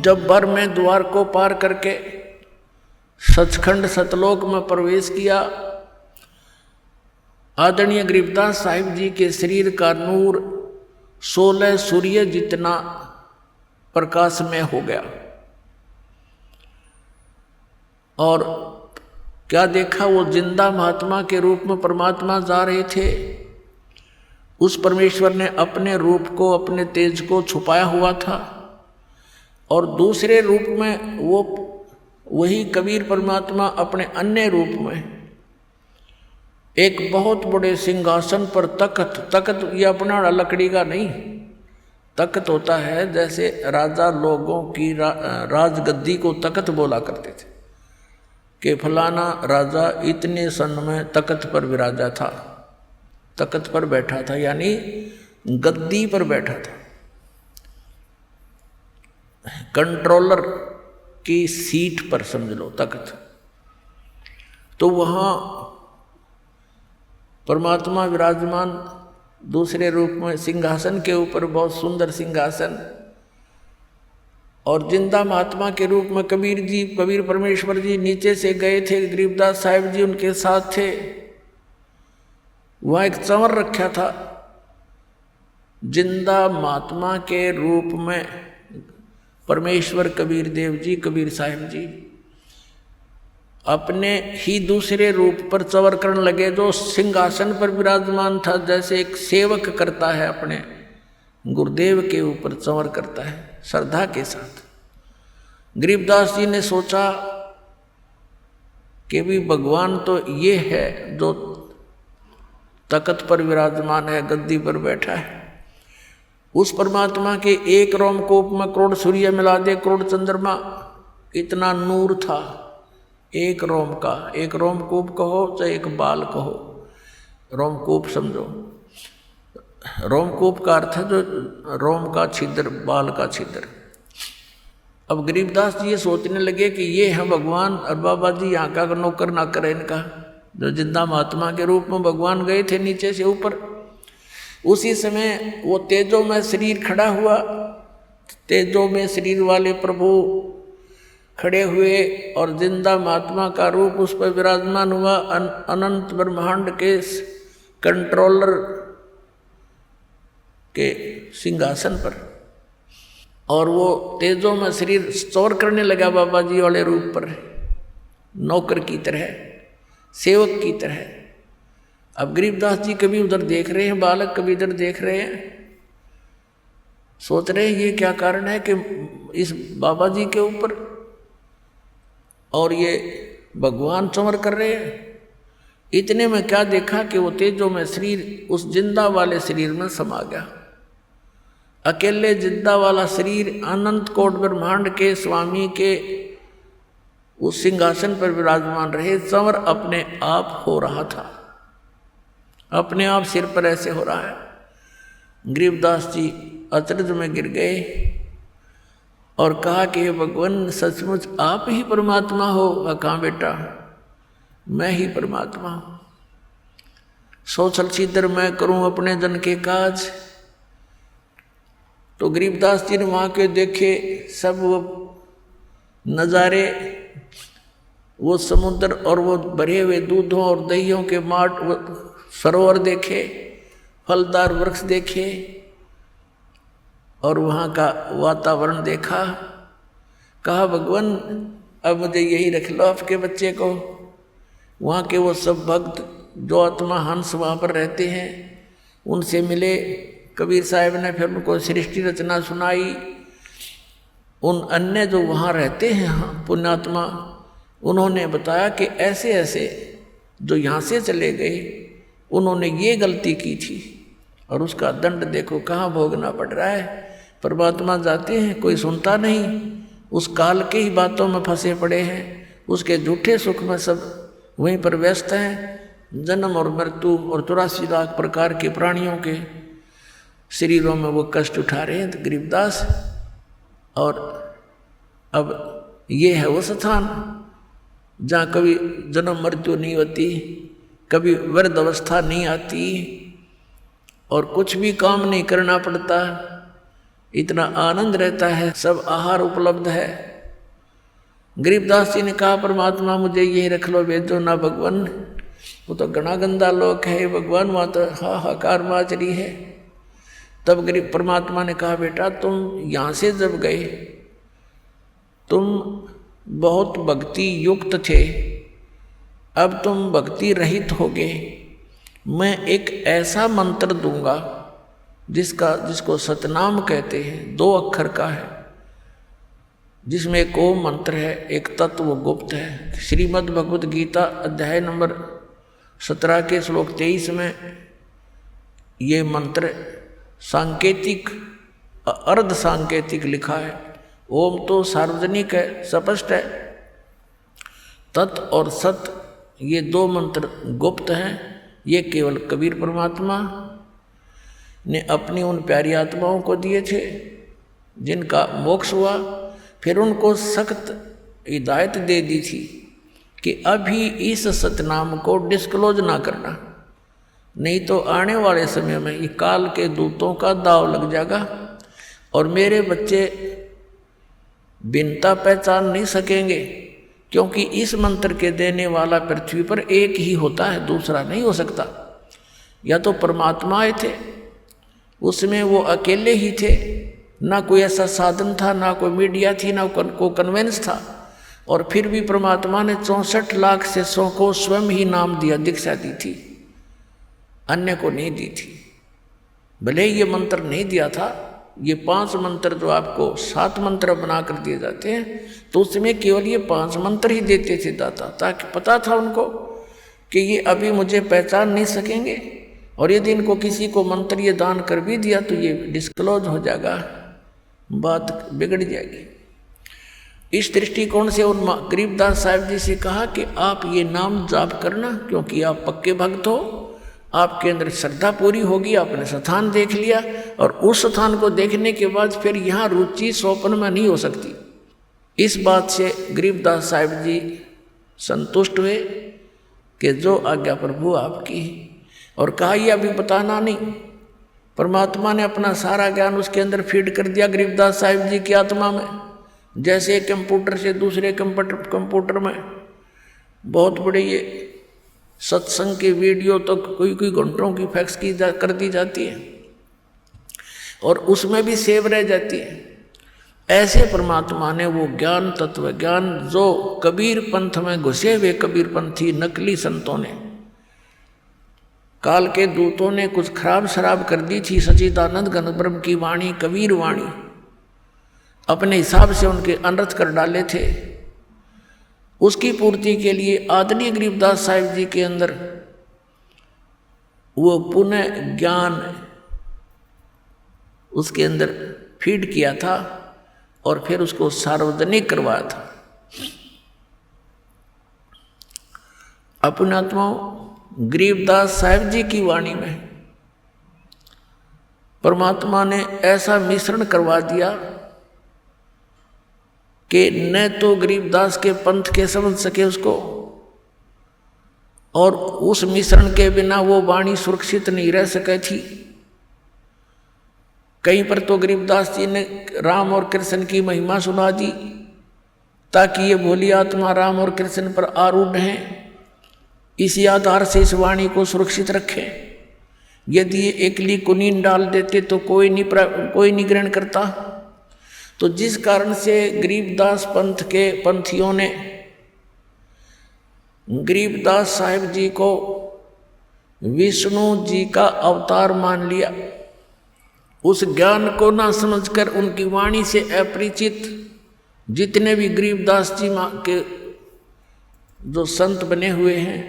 जब बर में द्वार को पार करके सचखंड सतलोक में प्रवेश किया, आदरणीय गरीबदास साहिब जी के शरीर का नूर 16 सूर्य जितना प्रकाशमय हो गया। और क्या देखा, वो जिंदा महात्मा के रूप में परमात्मा जा रहे थे। उस परमेश्वर ने अपने रूप को, अपने तेज को छुपाया हुआ था, और दूसरे रूप में वो वही कबीर परमात्मा अपने अन्य रूप में एक बहुत बड़े सिंहासन पर तख्त ये अपना लकड़ी का नहीं, तख्त होता है, जैसे राजा लोगों की राजगद्दी को तख्त बोला करते थे कि फलाना राजा इतने सन में तख्त पर विराजा था, तख्त पर बैठा था, यानी गद्दी पर बैठा था। कंट्रोलर की सीट पर समझ लो तख्त। तो वहाँ परमात्मा विराजमान दूसरे रूप में सिंहासन के ऊपर, बहुत सुंदर सिंहासन, और जिंदा महात्मा के रूप में कबीर जी, कबीर परमेश्वर जी नीचे से गए थे, गरीबदास साहिब जी उनके साथ थे। वहाँ एक चंवर रखा था, जिंदा महात्मा के रूप में परमेश्वर कबीर देव जी, कबीर साहिब जी अपने ही दूसरे रूप पर चंवर करने लगे, जो सिंहासन पर विराजमान था, जैसे एक सेवक करता है अपने गुरुदेव के ऊपर चंवर करता है श्रद्धा के साथ। गरीबदास जी ने सोचा कि भी भगवान तो ये है जो तख्त पर विराजमान है, गद्दी पर बैठा है। उस परमात्मा के एक रोमकूप में करोड़ सूर्य मिला दे, करोड़ चंद्रमा, इतना नूर था एक रोम का। एक रोमकूप कहो चाहे एक बाल कहो, रोमकूप समझो। रोमकूप का अर्थ है जो रोम का छिद्र, बाल का छिद्र। अब गरीबदास जी ये सोचने लगे कि ये है भगवान, और बाबा जी यहाँ का नौकर नाकर है इनका, जो जिंदा महात्मा के रूप में भगवान गए थे नीचे से ऊपर। उसी समय वो तेजो में शरीर खड़ा हुआ, तेजो में शरीर वाले प्रभु खड़े हुए, और जिंदा महात्मा का रूप उस पर विराजमान हुआ अनंत ब्रह्मांड के कंट्रोलर के सिंहासन पर। और वो तेजो में शरीर स्टोर करने लगा बाबा जी वाले रूप पर, नौकर की तरह, सेवक की तरह। अब गरीबदास जी कभी उधर देख रहे हैं बालक, कभी इधर देख रहे हैं, सोच रहे हैं ये क्या कारण है कि इस बाबा जी के ऊपर और ये भगवान चंवर कर रहे हैं। इतने में क्या देखा कि वो तेजो में शरीर उस जिंदा वाले शरीर में समा गया। अकेले जिंदा वाला शरीर अनंत कोट ब्रह्मांड के स्वामी के उस सिंहासन पर विराजमान रहे, चंवर अपने आप हो रहा था, अपने आप सिर पर ऐसे हो रहा है। गरीबदास जी अचरज में गिर गए और कहा कि भगवान सचमुच आप ही परमात्मा हो। कहाँ बेटा, मैं ही परमात्मा हूँ। सोचल छिद्र मैं करूँ अपने जन के काज। तो गरीबदास जी ने वहाँ के देखे सब वो नज़ारे, वो समुद्र और वो भरे हुए दूधों और दहियों के माट सरोवर देखे, फलदार वृक्ष देखे, और वहाँ का वातावरण देखा। कहा भगवान अब मुझे यही रख लो आपके बच्चे को। वहाँ के वो सब भक्त जो आत्मा हंस वहाँ पर रहते हैं उनसे मिले। कबीर साहब ने फिर उनको सृष्टि रचना सुनाई। उन अन्य जो वहाँ रहते हैं पुण्यात्मा, उन्होंने बताया कि ऐसे ऐसे जो यहाँ से चले गए उन्होंने ये गलती की थी और उसका दंड देखो कहाँ भोगना पड़ रहा है। परमात्मा जाते हैं, कोई सुनता नहीं, उस काल के ही बातों में फंसे पड़े हैं, उसके झूठे सुख में सब वहीं पर व्यस्त हैं। जन्म और मृत्यु और 84 लाख प्रकार के प्राणियों के शरीरों में वो कष्ट उठा रहे हैं। तो गरीबदास, और अब ये है वो स्थान जहाँ कभी जन्म मृत्यु नहीं होती, कभी वृद्ध अवस्था नहीं आती और कुछ भी काम नहीं करना पड़ता। इतना आनंद रहता है, सब आहार उपलब्ध है। गरीबदास जी ने कहा परमात्मा मुझे यही रख लो, भेजो ना भगवान, वो तो घना गंदा लोक है भगवान, वहाँ तो हाहाकार माच रही है। तब गरीब परमात्मा ने कहा बेटा तुम यहाँ से जब गए तुम बहुत भक्ति युक्त थे, अब तुम भक्ति रहित हो गए। मैं एक ऐसा मंत्र दूंगा जिसको सतनाम कहते हैं, 2 अक्षर का है, जिसमें एक ओम मंत्र है, एक तत्व गुप्त है। श्रीमद् भगवद गीता अध्याय नंबर 17 के श्लोक 23 में ये मंत्र सांकेतिक अर्ध सांकेतिक लिखा है। ओम तो सार्वजनिक है, स्पष्ट है। तत् और सत ये 2 मंत्र गुप्त हैं। ये केवल कबीर परमात्मा ने अपनी उन प्यारी आत्माओं को दिए थे जिनका मोक्ष हुआ। फिर उनको सख्त हिदायत दे दी थी कि अभी इस सतनाम को डिस्क्लोज ना करना, नहीं तो आने वाले समय में ये काल के दूतों का दाव लग जाएगा और मेरे बच्चे भिन्नता पहचान नहीं सकेंगे, क्योंकि इस मंत्र के देने वाला पृथ्वी पर एक ही होता है, दूसरा नहीं हो सकता। या तो परमात्मा आए थे, उसमें वो अकेले ही थे, ना कोई ऐसा साधन था, ना कोई मीडिया थी, ना कोई कन्वेंस था, और फिर भी परमात्मा ने 64 लाख से 100 को स्वयं ही नाम दिया, दीक्षा दी थी, अन्य को नहीं दी थी। भले ये मंत्र नहीं दिया था, ये 5 मंत्र जो आपको 7 मंत्र बना कर दिए जाते हैं, तो उसमें केवल ये 5 मंत्र ही देते थे दाता, ताकि पता था उनको कि ये अभी मुझे पहचान नहीं सकेंगे, और यदि इनको किसी को मंत्र ये दान कर भी दिया तो ये डिस्क्लोज हो जाएगा, बात बिगड़ जाएगी। इस दृष्टिकोण से उन गरीबदास साहिब जी से कहा कि आप ये नाम जाप करना, क्योंकि आप पक्के भक्त हो, आपके अंदर श्रद्धा पूरी होगी, आपने स्थान देख लिया, और उस स्थान को देखने के बाद फिर यहाँ रुचि स्वप्न में नहीं हो सकती। इस बात से गरीबदास साहिब जी संतुष्ट हुए कि जो आज्ञा प्रभु आपकी, और कहा ये अभी बताना नहीं। परमात्मा ने अपना सारा ज्ञान उसके अंदर फीड कर दिया गरीबदास साहिब जी की आत्मा में, जैसे कंप्यूटर से दूसरे कंप्यूटर में बहुत बड़े ये सत्संग की वीडियो तो कोई घंटों की फैक्स कर दी जाती है और उसमें भी सेव रह जाती है। ऐसे परमात्मा ने वो ज्ञान, तत्व ज्ञान, जो कबीर पंथ में घुसे हुए कबीर पंथी नकली संतों ने, काल के दूतों ने कुछ खराब शराब कर दी थी, सच्चिदानंद घन ब्रह्म की वाणी, कबीर वाणी, अपने हिसाब से उनके अनर्थ कर डाले थे। उसकी पूर्ति के लिए आदरणीय गरीबदास साहिब जी के अंदर वो पुनः ज्ञान उसके अंदर फीड किया था और फिर उसको सार्वजनिक करवाया था। अपने आत्माओं, गरीबदास साहिब जी की वाणी में परमात्मा ने ऐसा मिश्रण करवा दिया कि न तो गरीबदास के पंथ के समझ सके उसको, और उस मिश्रण के बिना वो वाणी सुरक्षित नहीं रह सके थी। कहीं पर तो गरीबदास जी ने राम और कृष्ण की महिमा सुना दी ताकि ये भोली आत्मा राम और कृष्ण पर आरूढ़ हैं, इसी आधार से इस वाणी को सुरक्षित रखें। यदि ये एकली कुनीन डाल देते तो कोई नहीं ग्रहण करता। तो जिस कारण से गरीबदास पंथ के पंथियों ने गरीबदास साहिब जी को विष्णु जी का अवतार मान लिया, उस ज्ञान को ना समझकर उनकी वाणी से अपरिचित जितने भी गरीबदास जी के जो संत बने हुए हैं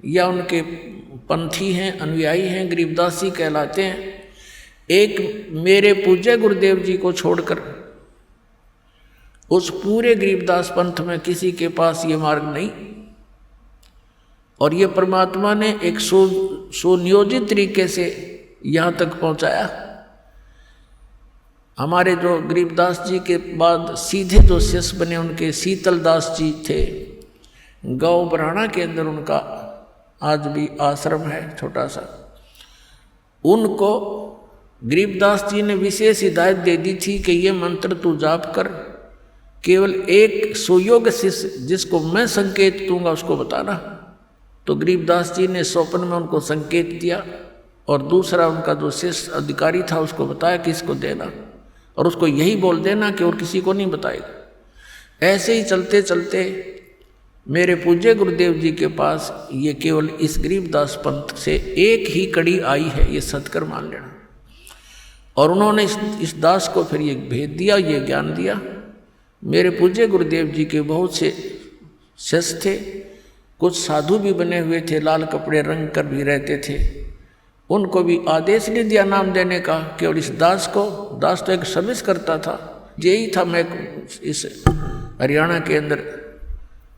या उनके पंथी हैं, अनुयायी हैं, गरीबदासी कहलाते हैं, एक मेरे पूज्य गुरुदेव जी को छोड़कर उस पूरे गरीबदास पंथ में किसी के पास ये मार्ग नहीं। और ये परमात्मा ने एक सुनियोजित तरीके से यहाँ तक पहुँचाया। हमारे जो गरीबदास जी के बाद सीधे जो शिष्य बने उनके शीतलदास जी थे, गांव बराना के अंदर उनका आज भी आश्रम है छोटा सा। उनको गरीबदास जी ने विशेष हिदायत दे दी थी कि ये मंत्र तू जाप कर, केवल एक सुयोग्य शिष्य जिसको मैं संकेत दूंगा उसको बताना। तो गरीबदास जी ने स्वप्न में उनको संकेत दिया और दूसरा उनका जो शिष्य अधिकारी था उसको बताया कि इसको देना और उसको यही बोल देना कि और किसी को नहीं बताएगा। ऐसे ही चलते चलते मेरे पूज्य गुरुदेव जी के पास ये केवल इस गरीबदास पंथ से एक ही कड़ी आई है, ये सत्कर मान लेना। और उन्होंने इस दास को फिर ये भेद दिया, ये ज्ञान दिया। मेरे पूज्य गुरुदेव जी के बहुत से शिष्य थे, कुछ साधु भी बने हुए थे, लाल कपड़े रंग कर भी रहते थे। उनको भी आदेश नहीं दिया नाम देने का, केवल इस दास को, दास तो एक सर्विस करता था, यही था मैं इस हरियाणा के अंदर,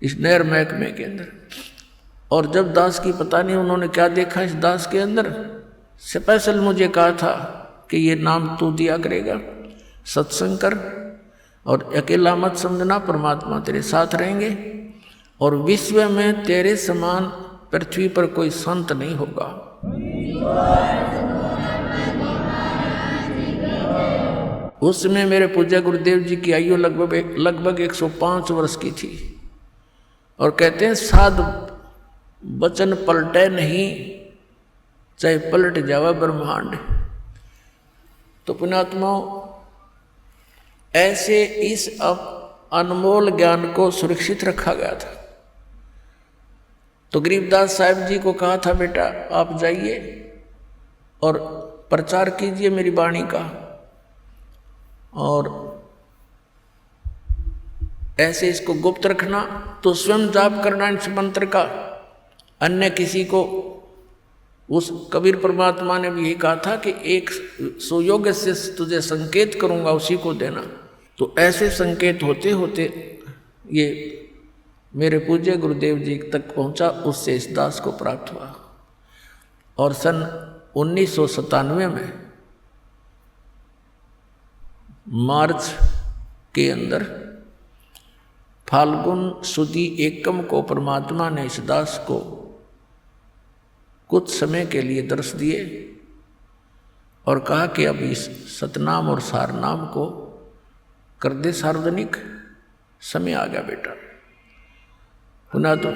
इस नहर महकमे के अंदर। और जब दास की पता नहीं उन्होंने क्या देखा इस दास के अंदर, स्पेशल मुझे कहा था कि ये नाम तू दिया करेगा, सत्संग कर और अकेला मत समझना, परमात्मा तेरे साथ रहेंगे और विश्व में तेरे समान पृथ्वी पर कोई संत नहीं होगा। उस समय मेरे पूज्य गुरुदेव जी की आयु लगभग 105 वर्ष की थी और कहते हैं साध वचन पलटे नहीं, चाहे पलट जावा ब्रह्मांड। तो पुण्यात्माओं, ऐसे इस अनमोल ज्ञान को सुरक्षित रखा गया था। तो गरीबदास साहब जी को कहा था बेटा आप जाइए और प्रचार कीजिए मेरी वाणी का, और ऐसे इसको गुप्त रखना, तो स्वयं जाप करना इस मंत्र का, अन्य किसी को। उस कबीर परमात्मा ने भी यही कहा था कि एक सुयोग्य से तुझे संकेत करूंगा, उसी को देना। तो ऐसे संकेत होते होते ये मेरे पूज्य गुरुदेव जी तक पहुंचा, उससे इस दास को प्राप्त हुआ। और सन 1997 में मार्च के अंदर फाल्गुन सुदी एकम को परमात्मा ने इस दास को कुछ समय के लिए दर्श दिए और कहा कि अब इस सतनाम और सारनाम को कर दे सार्वजनिक, समय आ गया बेटा। पुनः तो